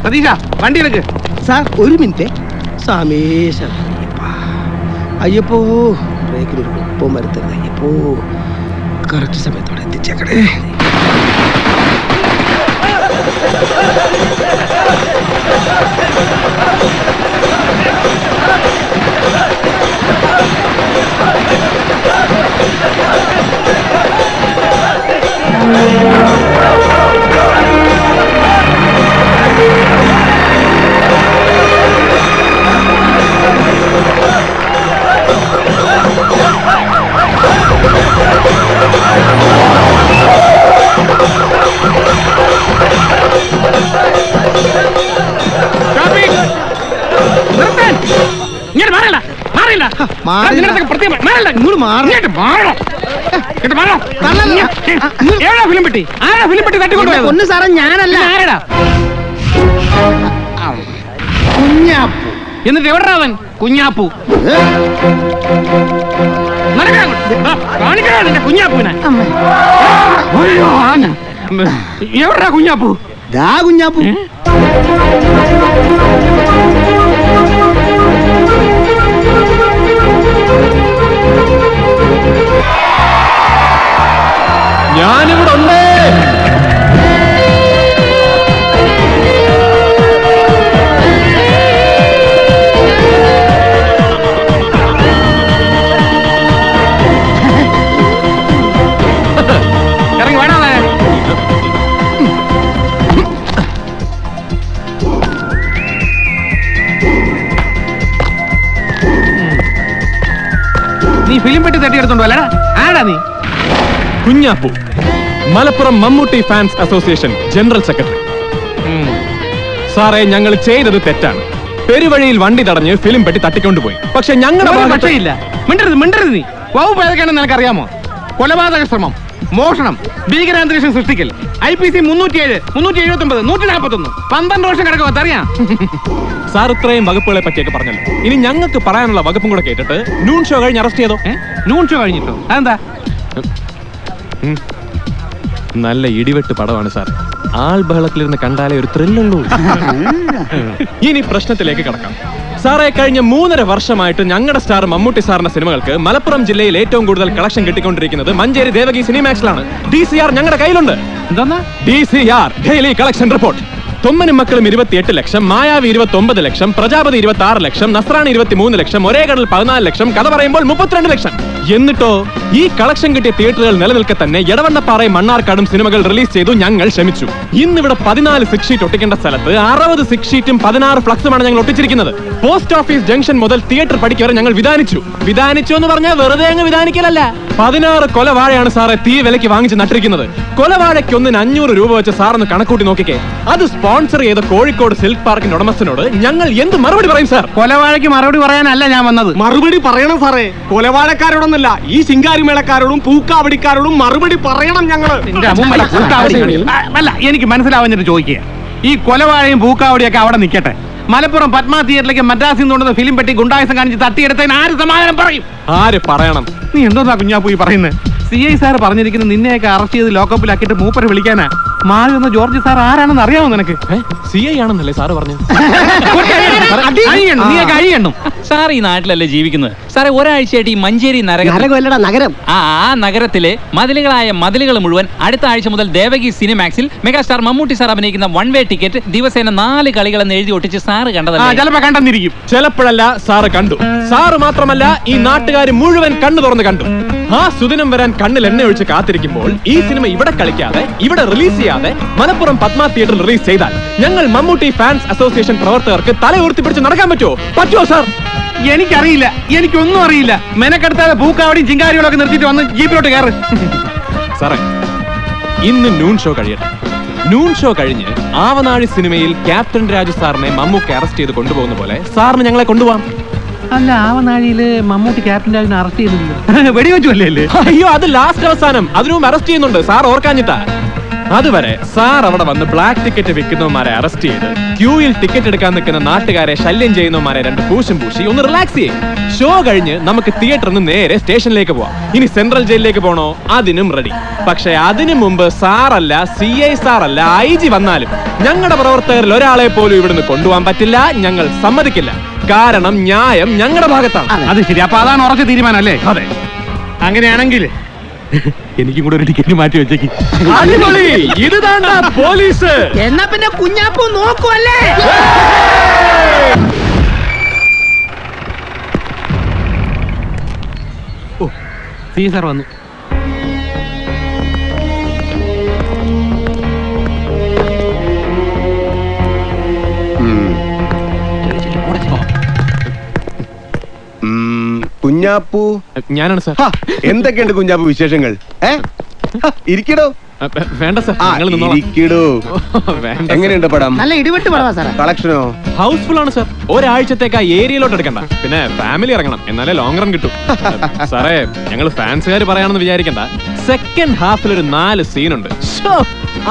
സതീഷ വണ്ടി എടുക്ക്. സാർ ഒരു മിനിറ്റ്. സമേശ അയ്യപ്പോ ബ്രേക്കിനൊരു കുപ്പം വരുത്തരുത്. അയ്യപ്പോ കറക്റ്റ് സമയത്തോടെ എത്തിച്ചേക്കടേ. ഒന്ന് സാറേ ഞാനല്ല. കുഞ്ഞാപ്പു എന്നിട്ട് എവിടെ അവൻ? കുഞ്ഞാപ്പു കാണിക്കാ കുഞ്ഞാപ്പുവിനെ. എവിടാ കുഞ്ഞാപ്പു? ദാ കുഞ്ഞാപ്പു. ഞാനിവിടെ ഉണ്ട്. ഇറങ്ങി വേണോ? നീ ഫിലിം പെട്ടി തട്ടിയെടുത്തോണ്ടോ അല്ലടാ? ആടാ നീ? Kunjappu, Malappuram Mammootty fans association general secretary. സാറേ, ഞങ്ങൾ ചെയ്തത് തെറ്റാണ്. പെരുവഴിയിൽ വണ്ടി തടഞ്ഞ് ഫിലിം പെട്ടി തട്ടിക്കൊണ്ടുപോയി. പക്ഷെ ഞങ്ങളുടെ പക്ഷേയില്ല. മിണ്ടരുത് നീ. വകുപ്പ് ഏതൊക്കെയാണെന്ന് നിനക്കറിയാമോ? കൊലപാതക ശ്രമം, മോഷണം, ഭീകരാന്തരീക്ഷം സൃഷ്ടിക്കൽ, IPC 307, 379, 141, 12 വർഷം കിടക്കുമോ അറിയാം. സാർ ഇത്രയും വകുപ്പുകളെ പറ്റിയൊക്കെ പറഞ്ഞല്ലോ. ഇനി ഞങ്ങൾക്ക് പറയാനുള്ള വകുപ്പും കൂടെ കേട്ടിട്ട് നൂൺ ഷോ കഴിഞ്ഞ് അറസ്റ്റ് ചെയ്തോ? നൂൺ ഷോ കഴിഞ്ഞിട്ടോ? അതെന്താ? നല്ല ഇടിവെട്ട് പടമാണ് സാർ. ആൾ ബഹളത്തിലിരുന്ന് കണ്ടാലേ ഒരു ത്രില്ലുള്ളൂ. ഇനി പ്രശ്നത്തിലേക്ക് കടക്കാം. സാറേ, കഴിഞ്ഞ 3.5 വർഷമായിട്ട് ഞങ്ങളുടെ സ്റ്റാർ മമ്മൂട്ടി സാറിന്റെ സിനിമകൾക്ക് മലപ്പുറം ജില്ലയിൽ ഏറ്റവും കൂടുതൽ കളക്ഷൻ കിട്ടിക്കൊണ്ടിരിക്കുന്നത് മഞ്ചേരി ദേവകി സിനിമാക്സിലാണ്. DCR ഞങ്ങളുടെ കയ്യിലുണ്ട്. DCR daily collection report. തൊമ്മനും മക്കളും 28 ലക്ഷം, മായാവി 29 ലക്ഷം, പ്രജാപതി 26 ലക്ഷം, നസ്രാണി 23 ലക്ഷം, ഒരേ കടൽ 14 ലക്ഷം, കഥ പറയുമ്പോൾ 32 ലക്ഷം. എന്നിട്ടോ ഈ കളക്ഷൻ കിട്ടിയ തിയേറ്ററുകൾ നിലനിൽക്കെ തന്നെ എടവണ്ണപ്പാറയും മണ്ണാർക്കാടും സിനിമകൾ റിലീസ് ചെയ്തു. ഞങ്ങൾ ക്ഷമിച്ചു. ഇന്നിവിടെ 14 സിക്സ് ഷീറ്റ് ഒട്ടിക്കേണ്ട സ്ഥലത്ത് 60 സിക്സ് ഷീറ്റും 16 ഫ്ലക്സുമാണ് ഞങ്ങൾ ഒട്ടിച്ചിരിക്കുന്നത്. പോസ്റ്റ് ഓഫീസ് ജംഗ്ഷൻ മുതൽ തിയേറ്റർ പടിക്ക് വരെ ഞങ്ങൾ വിധാനിച്ചു എന്ന് പറഞ്ഞാൽ വെറുതെ അങ്ങ് വിധാനിക്കലല്ല. 16 കൊലവാഴയാണ് സാറെ തീ വിലയ്ക്ക് വാങ്ങിച്ച് നട്ടിരിക്കുന്നത്. കൊലവാഴയ്ക്ക് ഒന്നിന് 500 രൂപ വെച്ച് സാറൊന്ന് കണക്കൂട്ടി നോക്കിക്കേ. അത് സ്പോൺസർ ചെയ്ത കോഴിക്കോട് സിൽക്ക് പാർക്കിന്റെ ഉടമസ്ഥനോട് ഞങ്ങൾ എന്ത് മറുപടി പറയും സാർ? കൊലവാഴയ്ക്ക് മറുപടി പറയാനല്ല ഞാൻ വന്നത്. മറുപടി പറയണം സാറേ. കൊലവാഴക്കാരോടൊന്നല്ല, ഈ ശിങ്കാരിമേളക്കാരോടും പൂക്കാവടിക്കാരോടും മറുപടി പറയണം ഞങ്ങള്. അല്ല, എനിക്ക് മനസ്സിലാവുന്നിട്ട് ചോദിക്കുക. ഈ കൊലവാഴയും പൂക്കാവടിയൊക്കെ അവിടെ നിൽക്കട്ടെ. മലപ്പുറം പത്മ തിയേറ്ററിലേക്ക് മദ്രാസിൽ നിന്നുകൊണ്ടുന്ന ഫിലിം പെട്ടി ഗുണ്ടായുസം കാണിച്ച് തട്ടിയെടുത്തതിന് ആര് സമാധാനം പറയും? ആര് പറയണം? നീ എന്തോന്നാ കുഞ്ഞാപ്പു ഈ പറയുന്നത്? CI സാർ പറഞ്ഞിരിക്കുന്നത് നിന്നെയൊക്കെ അറസ്റ്റ് ചെയ്ത് ലോക്കപ്പിലാക്കിയിട്ട് മൂപ്പരെ വിളിക്കാനാ. മാറി വന്ന ജോർജ് സാർ ആരാണെന്ന് അറിയാമോ നിനക്ക്? CI ആണെന്നല്ലേ സാറ് പറഞ്ഞു? നീ കഴിയണം. സാർ ഈ നാട്ടിലല്ലേ ജീവിക്കുന്നത്? സാറേ, ഒരാഴ്ചയായിട്ട് ഈ മഞ്ചേരി നഗരം ആ നഗരത്തിലെ മതിലുകൾ മുഴുവൻ അടുത്ത ആഴ്ച മുതൽ ദേവകി സിനിമാക്സിൽ മെഗാസ്റ്റാർ മമ്മൂട്ടി സാർ അഭിനയിക്കുന്ന 1 വേ ടിക്കറ്റ് ദിവസേന 4 കളികളെന്ന് എഴുതി ഒട്ടിച്ച് സാറ് കണ്ടതല്ലേ? ചിലപ്പോ കണ്ടെന്നിരിക്കും. ചിലപ്പോഴല്ല, സാറ് കണ്ടു. സാറ് മാത്രമല്ല, ഈ നാട്ടുകാർ മുഴുവൻ കണ്ണു തുറന്ന് കണ്ടു. ആ സുദിനം വരാൻ കണ്ണിൽ എണ്ണ ഒഴിച്ച് കാത്തിരിക്കുമ്പോൾ ഈ സിനിമ ഇവിടെ കളിക്കാതെ, ഇവിടെ റിലീസ് ചെയ്യാതെ മലപ്പുറം പത്മ തിയേറ്ററിൽ റിലീസ് ചെയ്താൽ ഞങ്ങൾ മമ്മൂട്ടി ഫാൻസ് അസോസിയേഷൻ പ്രവർത്തകർക്ക് തല ഉയർത്തിപ്പിടിച്ച് നടക്കാൻ പറ്റുമോ സാർ? എനിക്കറിയില്ല, എനിക്കൊന്നും അറിയില്ല. മെനക്കെടുത്താതെ പൂക്കാവടിയും ചിങ്കാരികളൊക്കെ നിർത്തിയിട്ട് വന്ന് ജീപ്പിലോട്ട് കയറ്. സാറേ, ഇന്ന് നൂൺ ഷോ കഴിയട്ടെ. നൂൺ ഷോ കഴിഞ്ഞ് ആവനാഴി സിനിമയിൽ ക്യാപ്റ്റൻ രാജു സാറിനെ മമ്മൂക്ക് അറസ്റ്റ് ചെയ്ത് കൊണ്ടുപോകുന്ന പോലെ സാറിന് ഞങ്ങളെ കൊണ്ടുപോകാം. അല്ല, ആവനാഴിയില് മമ്മൂട്ടി ക്യാപ്റ്റൻ രാജിനെ അറസ്റ്റ് ചെയ്തില്ല. വെടിവെച്ചു അല്ലേ? അയ്യോ, അത് ലാസ്റ്റ് അവസാനം. അതിനു മുമ്പ് അറസ്റ്റ് ചെയ്യുന്നുണ്ട്. സാർ ഓർക്കാഞ്ഞിട്ടാ. അതുവരെ സാർ അവിടെ വന്ന് ബ്ലാക്ക് ടിക്കറ്റ് വിൽക്കുന്നവന്മാരെ അറസ്റ്റ് ചെയ്ത് ക്യൂയിൽ ടിക്കറ്റ് എടുക്കാൻ നിൽക്കുന്ന നാട്ടുകാരെ ശല്യം ചെയ്യുന്നവന്മാരെ 2 പൂശും പൂശി ഒന്ന് റിലാക്സ് ചെയ്യും. ഷോ കഴിഞ്ഞ് നമുക്ക് തിയേറ്ററിൽ നിന്ന് നേരെ സ്റ്റേഷനിലേക്ക് പോവാം. ഇനി സെൻട്രൽ ജയിലിലേക്ക് പോണോ? അതിനും റെഡി. പക്ഷെ അതിനു മുമ്പ് സാറല്ല, CI സാറല്ല, IG വന്നാലും ഞങ്ങളുടെ പ്രവർത്തകരിൽ ഒരാളെ പോലും ഇവിടുന്ന് കൊണ്ടുപോകാൻ പറ്റില്ല. ഞങ്ങൾ സമ്മതിക്കില്ല. കാരണം ന്യായം ഞങ്ങളുടെ ഭാഗത്താണ്. അത് ശരി. അപ്പൊ അതാണ് ഉറച്ച തീരുമാനം അല്ലേ? അതെ. അങ്ങനെയാണെങ്കിൽ എനിക്കും കൂടെ ഒരു ടിക്കറ്റ് മാറ്റി വെച്ചേക്ക്. അടിപൊളി. ഇത് താണ്ട പോലീസ്. എന്നാ പിന്നെ കുഞ്ഞാപ്പു നോക്കുവല്ലേ? ഓ, CI സാർ വന്നു. കുഞ്ഞാപ്പു, ഞാനാണ് സാർ. എന്തൊക്കെയുണ്ട് കുഞ്ഞാപ്പു വിശേഷങ്ങൾ? ഇരിക്കടോ. വേണ്ട സാർ, ആ, നിങ്ങൾ നിന്നോളാം. ഇരിക്കടോ. വേണ്ട. എങ്ങനെയുണ്ട് പടം? നല്ല ഇടിവെട്ട് പടവാ സാറേ. കളക്ഷനോ? ഹൗസ്ഫുൾ ആണ് സാർ. ഒരാഴ്ചത്തേക്ക് ആ ഏരിയയിലോട്ട് എടുക്കണ്ട. പിന്നെ ഫാമിലി ഇറങ്ങണം, എന്നാലേ ലോങ് റൺ കിട്ടും. സാറേ, ഞങ്ങൾ ഫാൻസുകാർ പറയാണെന്ന് വിചാരിക്കണ്ട. സെക്കൻഡ് ഹാഫിൽ ഒരു 4 സീനുണ്ട്.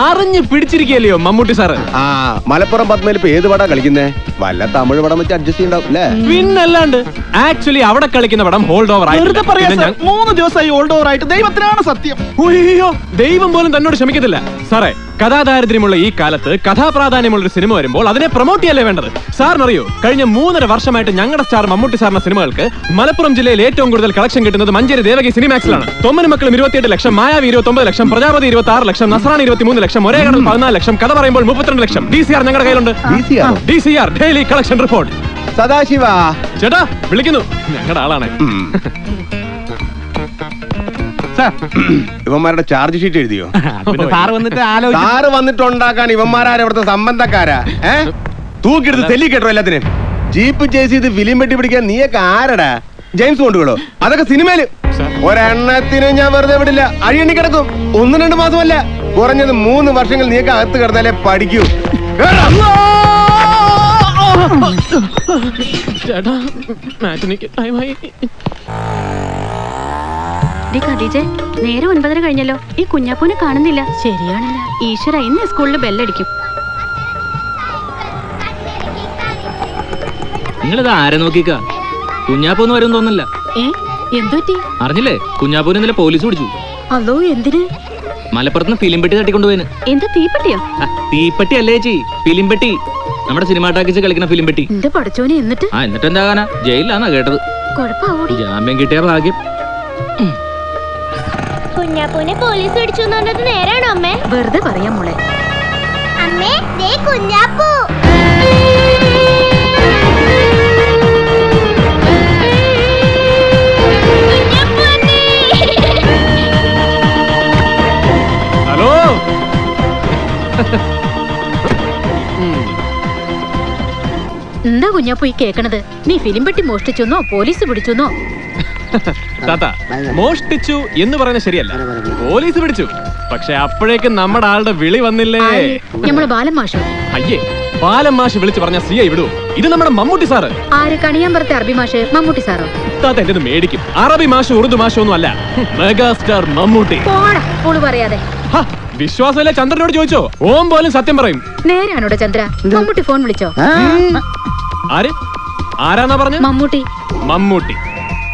അറിഞ്ഞു പിടിച്ചിരിക്കല്ലയോ മമ്മൂട്ടി സാറ്. ആ, മലപ്പുറം പത്മയിൽ ഇപ്പൊ ഏത് പടാ കളിക്കുന്നേ? വല്ല തമിഴ് പടം വെച്ച് അഡ്ജസ്റ്റ് ചെയ്യണ്ടാവും അല്ലേ? പിന്നല്ലാണ്ട്. ആക്ച്വലി അവിടെ കളിക്കുന്ന പടം ഹോൾഡ് ഓവർ ആയിട്ട് 3 ദിവസമായി ഓൾഡ് ഓവർ ആയിട്ട്. ദൈവത്തിനാണ് സത്യം. അയ്യോ, ദൈവം പോലും തന്നോട് ക്ഷമിക്കത്തില്ല സാറേ. കഥാദാരിദ്ര്യമുള്ള ഈ കാലത്ത് കഥാപ്രാധാന്യമുള്ള ഒരു സിനിമ വരുമ്പോൾ അതിനെ പ്രൊമോട്ട് ചെയ്യല്ലേ വേണ്ടത്. സാറിനറിയോ, കഴിഞ്ഞ 3.5 വർഷമായിട്ട് ഞങ്ങളുടെ സ്റ്റാർ മമ്മൂട്ടി സാറിന്റെ സിനിമകൾക്ക് മലപ്പുറം ജില്ലയിൽ ഏറ്റവും കൂടുതൽ കളക്ഷൻ കിട്ടുന്നത് മഞ്ചേരി ദേവകി സിനിമാക്സിലാണ്. തൊമ്മനും മക്കളും 28 ലക്ഷം, മായാവി 29 ലക്ഷം, പ്രജാപതി 26 ലക്ഷം, നസ്രാണി 23 ലക്ഷം, ഒരേ കടൽ 14 ലക്ഷം, കഥ പറയുമ്പോൾ 32 ലക്ഷം. DCR ഞങ്ങളുടെ കയ്യിലുണ്ട്. DCR daily collection report. Sadashiva ചേട്ടാ വിളിക്കുന്നു, ഞങ്ങളുടെ ആളാണ്. ഇവന്മാരുടെ ചാർജ് ഷീറ്റ് എഴുതിയോ? പിന്നെ സാറ് വന്നിട്ട് ആലോചിച്ച് സാറ് വന്നിട്ടുണ്ടാക്കാൻ ഇവന്മാരാര ഇവിടുത്തെ സംബന്ധക്കാരാ? തൂക്കിയെടുത്ത് തെല്ലി കേട്ടോ എല്ലാത്തിനും. ജീപ്പ് ചേസ് ചെയ്ത് ഫിലിം വെട്ടി പിടിക്കാൻ നീയൊക്കെ ആരടാ? ജെയിംസ് കൊണ്ടുകളോ? അതൊക്കെ സിനിമയില്. ഒരെണ്ണത്തിന് ഞാൻ വെറുതെ വിടില്ല. അഴിയണ്ണി കിടക്കും. 1-2 മാസമല്ല, കുറഞ്ഞത് 3 വർഷങ്ങൾ നീയൊക്കെ അകത്ത് കിടന്നാലേ പഠിക്കൂ. ചേട്ടാ, മാറ്റിനിക്ക് ടൈമായി. നേരെ 9:30 കഴിഞ്ഞല്ലോ. ഈ കുഞ്ഞാപ്പൂനെ കാണുന്നില്ല. ശരിയാണല്ല. ഈശ്വര, ഇന്ന് സ്കൂളിൽ ബെല്ലടിക്കും. നിങ്ങളിത് ആരെ നോക്കിക്ക? കുഞ്ഞാപ്പൂന്ന് വരും തോന്നല്ല. എന്തുപറ്റി? അറിഞ്ഞില്ലേ, കുഞ്ഞാപ്പൂനെ ഇന്നലെ പോലീസ് പിടിച്ചു. അതോ, എന്തിന്? മലപ്പുറത്ത് ഫിലിം പെട്ടി തട്ടിക്കൊണ്ടുപോയിന്. എന്താ, തീപ്പെട്ടിയോ? തീപ്പെട്ടി അല്ലേ ചേച്ചി, ഫിലിം പെട്ടി. നമ്മുടെ സിനിമ ടാക്കീസ് കളിക്കുന്ന ഫിലിം പെട്ടി. എന്റെ പഠിച്ചോനെ. എന്നിട്ട് എന്താകാനാ, ജയിലിലാന്നാ കേട്ടത്. കുഴപ്പമാവൂടി. ജാമ്യം കിട്ടിയ ഭാഗ്യം. കുഞ്ഞാപ്പൂനെ പോലീസ് പിടിച്ചു പറഞ്ഞത് നേരാണോ അമ്മേ? വെറുതെ പറയാം മോളെ. അമ്മേ, ദേ കുഞ്ഞാപ്പൂ. ഹലോ. എന്താ കുഞ്ഞാപ്പൂ ഈ കേക്കണത്? നീ ഫിലിം പെട്ടി മോഷ്ടിച്ചെന്നോ പോലീസ് പിടിച്ചെന്നോ? താത്ത, മോഷ്ടിച്ചു എന്ന് പറയുന്നത് ശരിയല്ല. പോലീസ് പിടിച്ചു. പക്ഷെ അപ്പോഴേക്കും നമ്മുടെ ആളുടെ വിളി വന്നില്ലേ? നമ്മള് ബാലൻ മാഷോ? അയ്യേ, ബാലൻ മാഷ് വിളിച്ചു പറഞ്ഞ CI വിടൂ. ഇത് നമ്മുടെ മമ്മൂട്ടി സാറ്. ആര്? കണിയാമ്പറത്തെ അറബി മാഷ് മമ്മൂട്ടി സാറോ? താത്ത എന്റെ മേടിക്കും. അറബി മാഷ് ഉറുദു മാഷ് ഒന്നും അല്ല, മെഗാസ്റ്റാർ മമ്മൂട്ടി. പോള് പറയാതെ. വിശ്വാസമില്ല, ചന്ദ്രനോട് ചോദിച്ചോ. ഓം പോലും സത്യം പറയും. നേരാണോടെ ചന്ദ്ര? മമ്മൂട്ടി ഫോൺ വിളിച്ചോ? ആര്? ആരാന്നാ പറഞ്ഞ? മമ്മൂട്ടി. മമ്മൂട്ടി.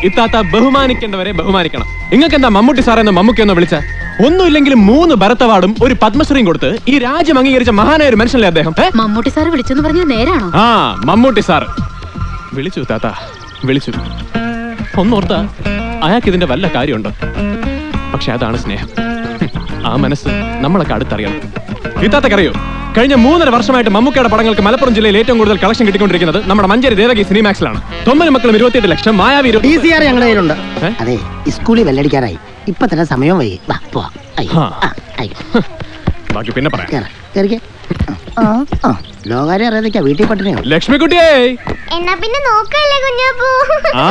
ഇത്താത്ത ബഹുമാനിക്കേണ്ടവരെ ബഹുമാനിക്കണം. നിങ്ങൾക്ക് എന്താ മമ്മൂട്ടി സാറെന്ന് മമ്മൂക്കി എന്ന് വിളിച്ച? ഒന്നുമില്ലെങ്കിലും 3 ഭരത് അവാർഡും ഒരു പത്മശ്രീയും കൊടുത്ത് ഈ രാജ്യം അംഗീകരിച്ച മഹാനായ ഒരു മനുഷ്യനല്ലേ അദ്ദേഹം. മമ്മൂട്ടി സാറ് വിളിച്ചെന്ന് പറഞ്ഞത് നേരാണോ? ആ, മമ്മൂട്ടി സാർ വിളിച്ചു താത്ത, വിളിച്ചു. ഒന്നോർത്ത അയാൾക്ക് ഇതിന്റെ വല്ല കാര്യമുണ്ടോ? പക്ഷെ അതാണ് സ്നേഹം. ആ മനസ്സ് നമ്മളൊക്കെ അടുത്തറിയണം. ഇത്താത്തക്കറിയോ, കഴിഞ്ഞ 3.5 വർഷമായിട്ട് മമ്മൂക്കയുടെ പടങ്ങൾക്ക് മലപ്പുറം ജില്ലയിൽ ഏറ്റവും കൂടുതൽ കളക്ഷൻ കിട്ടിക്കൊണ്ടിരിക്കുന്നത് നമ്മുടെ മഞ്ചേരി ദേവകി സിനിമാക്സിലാണ്. തൊമ്മനും മക്കളും 28 ലക്ഷം, മായാവി DCR ഞങ്ങളുടെ കയ്യിലുണ്ട്. അതെ, സ്കൂളിൽ ബെല്ലടിക്കാറായി. ഇപ്പൊ തന്നെ സമയം വൈകി. ബാക്കി പിന്നെ പറയാം. ലോകാരെ അറിയാതെ വീട്ടിൽ പട്ടിണിയോ? ലക്ഷ്മിക്കുട്ടിയേ, എന്നാ പിന്നെ നോക്കല്ലേ കുഞ്ഞാപ്പൂ? ആ